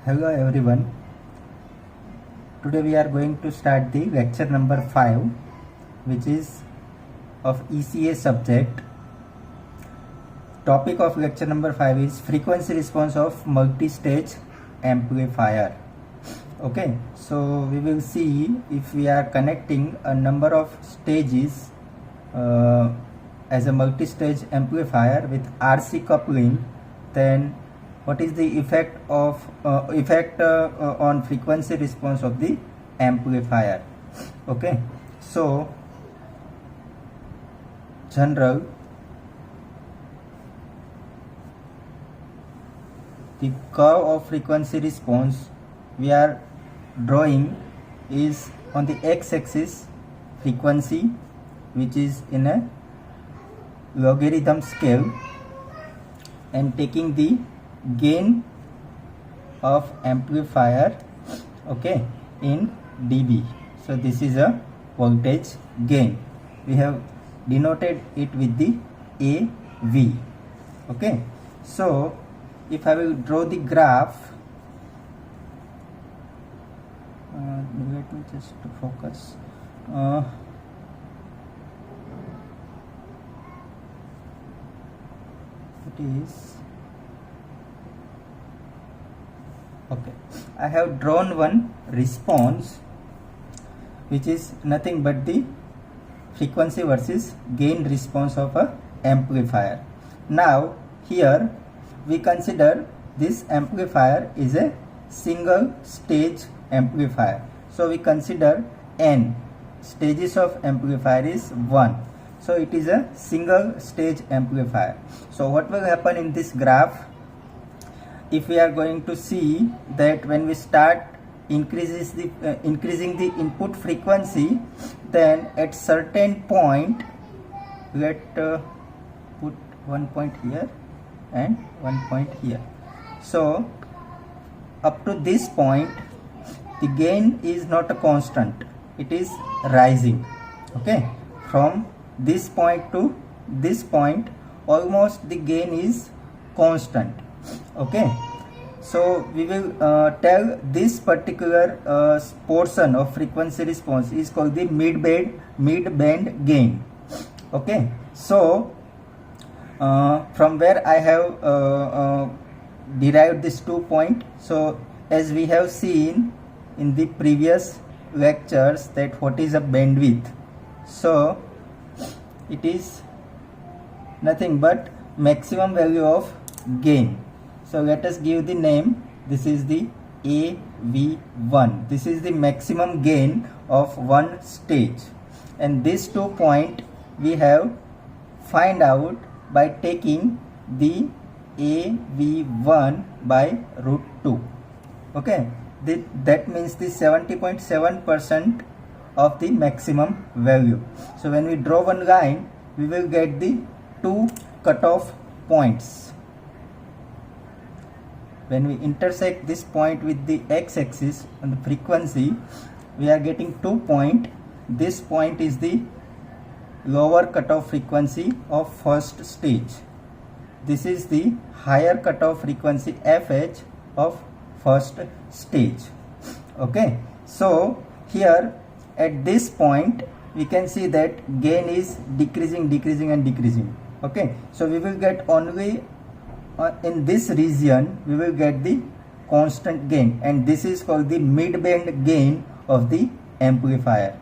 Hello everyone. Today we are going to start the lecture number 5, which is of ECA subject. Topic of lecture number 5 is frequency response of multi-stage amplifier. Okay, so we will see if we are connecting a number of stages as a multi-stage amplifier with RC coupling, then what is the effect on frequency response of the amplifier. Okay, so general, the curve of frequency response we are drawing is on the x-axis frequency, which is in a logarithm scale, and taking the gain of amplifier, okay, in dB. So this is a voltage gain. We have denoted it with the AV. Okay, so if I will draw the graph, let me just focus. It is okay. I have drawn one response which is nothing but the frequency versus gain response of a amplifier. Now here we consider this amplifier is a single stage amplifier. So we consider n stages of amplifier is 1. So it is a single stage amplifier. So what will happen in this graph? If we are going to see that when we start increasing the input frequency, then at certain point, let put one point here and one point here. So up to this point, the gain is not a constant, it is rising. Okay, from this point to this point, almost the gain is constant. Okay, so we will tell this particular portion of frequency response is called the mid-band gain. Okay, so from where I have derived this 2 point. So as we have seen in the previous lectures that what is a bandwidth, so it is nothing but maximum value of gain. So let us give the name. This is the AV1. This is the maximum gain of one stage, and this 2 point we have find out by taking the AV1 by root 2. Okay, that means the 70.7% of the maximum value. So when we draw one line, we will get the 2 cutoff points. When we intersect this point with the x-axis on the frequency, we are getting 2 points. This point is the lower cutoff frequency of first stage. This is the higher cutoff frequency FH of first stage. Okay, so here at this point we can see that gain is decreasing and decreasing. Okay, so we will get only in this region we will get the constant gain, and this is called the mid-band gain of the amplifier.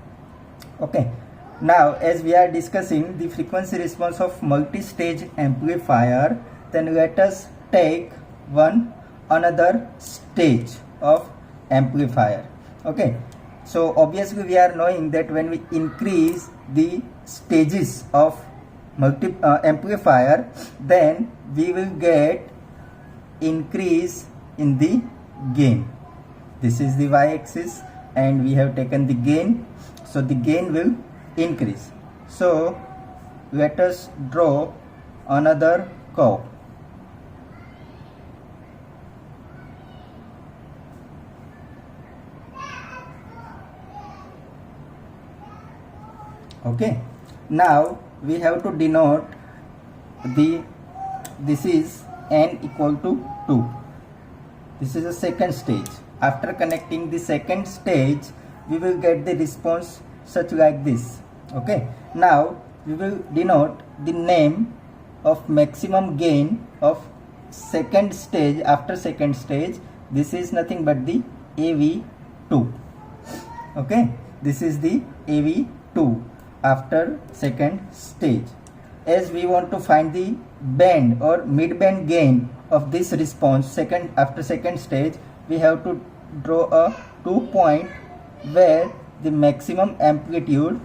Okay, now as we are discussing the frequency response of multi-stage amplifier, then let us take another stage of amplifier. Okay, so obviously we are knowing that when we increase the stages of amplifier, then we will get increase in the gain. This is the y-axis and we have taken the gain, so the gain will increase. So let us draw another curve. Okay, now we have to denote this is n equal to 2. This is the second stage. After connecting the second stage, we will get the response such like this. Okay, now we will denote the name of maximum gain of second stage. After second stage, this is nothing but the AV2. Okay, this is the AV2 after second stage. As we want to find the band or mid-band gain of this response after second stage, we have to draw a 2 point where the maximum amplitude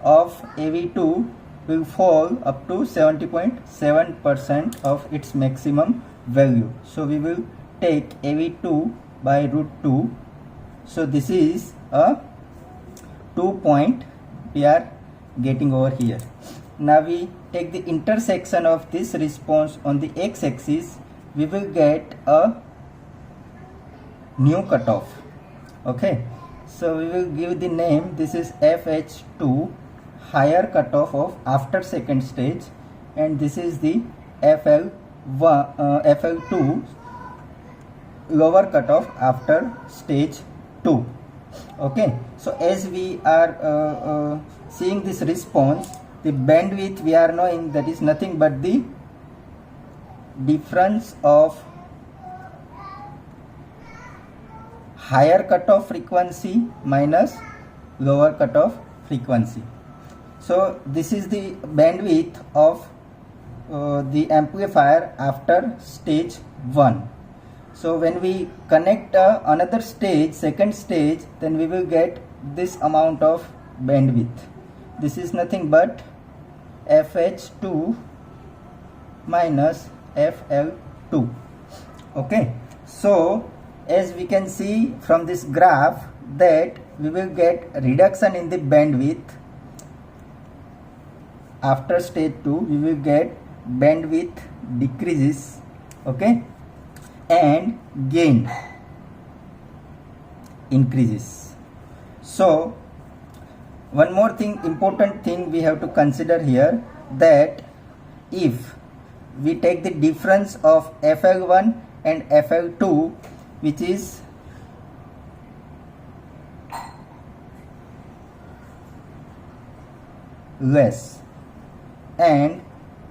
of AV2 will fall up to 70.7% of its maximum value. So we will take AV2 by root 2. So this is a 2 point we are getting over here. Now we take the intersection of this response on the x-axis, we will get a new cutoff. Okay, so we will give the name, this is FH2, higher cutoff of after second stage, and this is the FL2, lower cutoff after stage 2. Okay, so as we are seeing this response, the bandwidth we are knowing that is nothing but the difference of higher cutoff frequency minus lower cutoff frequency. So this is the bandwidth of the amplifier after stage 1. So when we connect another stage, second stage, then we will get this amount of bandwidth. This is nothing but FH2 minus FL2. Okay, so as we can see from this graph that we will get reduction in the bandwidth. After stage 2 we will get bandwidth decreases, okay, and gain increases. So one more thing, important thing we have to consider here, that if we take the difference of FL1 and FL2, which is less, and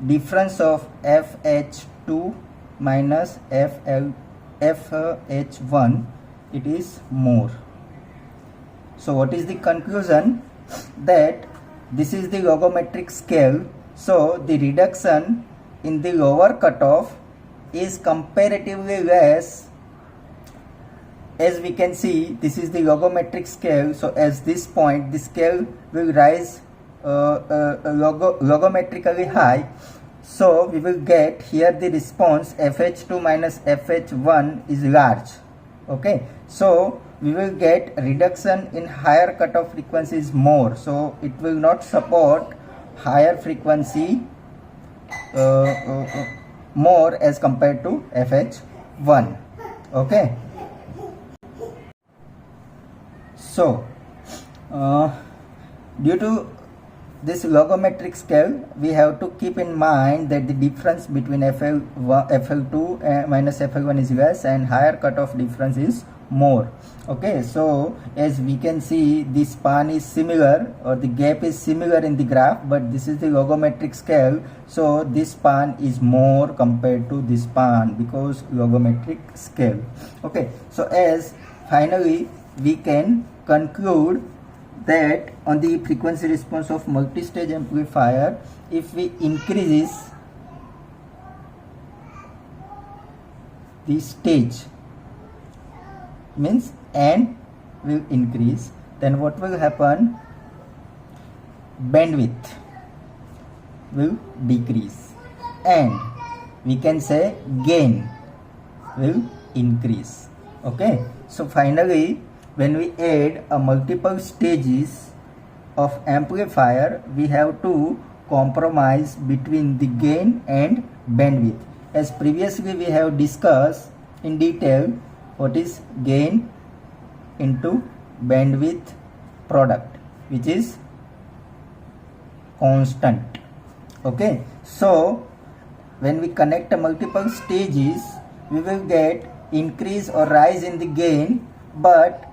difference of FH2 minus FH1, it is more. So what is the conclusion? That this is the logometric scale, so the reduction in the lower cutoff is comparatively less. As we can see, this is the logometric scale, so as this point the scale will rise logometrically high. So we will get here the response FH2 minus FH1 is large. Okay, so we will get reduction in higher cutoff frequencies more, so it will not support higher frequency more as compared to FH1. Okay, so due to this logometric scale, we have to keep in mind that the difference between FL2 minus FL1 is less and higher cutoff difference is more. Okay, so as we can see, the span is similar or the gap is similar in the graph, but this is the logometric scale, so this span is more compared to this span because logometric scale. Okay, so as finally we can conclude that on the frequency response of multi-stage amplifier, if we increases the stage, means N will increase, then what will happen? Bandwidth will decrease, and we can say gain will increase. Okay, so finally when we add a multiple stages of amplifier, we have to compromise between the gain and bandwidth. As previously we have discussed in detail what is gain into bandwidth product, which is constant. Okay, so when we connect multiple stages, we will get increase or rise in the gain, but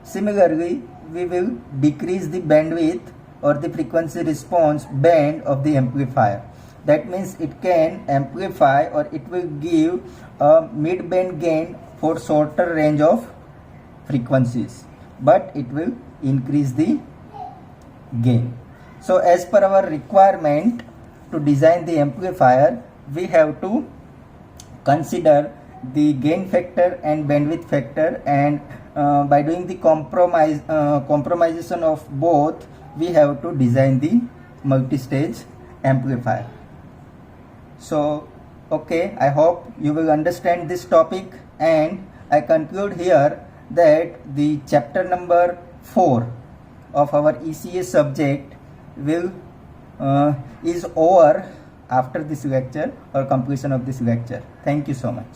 similarly we will decrease the bandwidth or the frequency response band of the amplifier. That means it can amplify or it will give a mid-band gain for shorter range of frequencies, but it will increase the gain. So as per our requirement to design the amplifier, we have to consider the gain factor and bandwidth factor, and by doing the compromisation of both, we have to design the multi-stage amplifier. So okay, I hope you will understand this topic, and I conclude here that the chapter number 4 of our ECA subject will is over after this lecture or completion of this lecture. Thank you so much.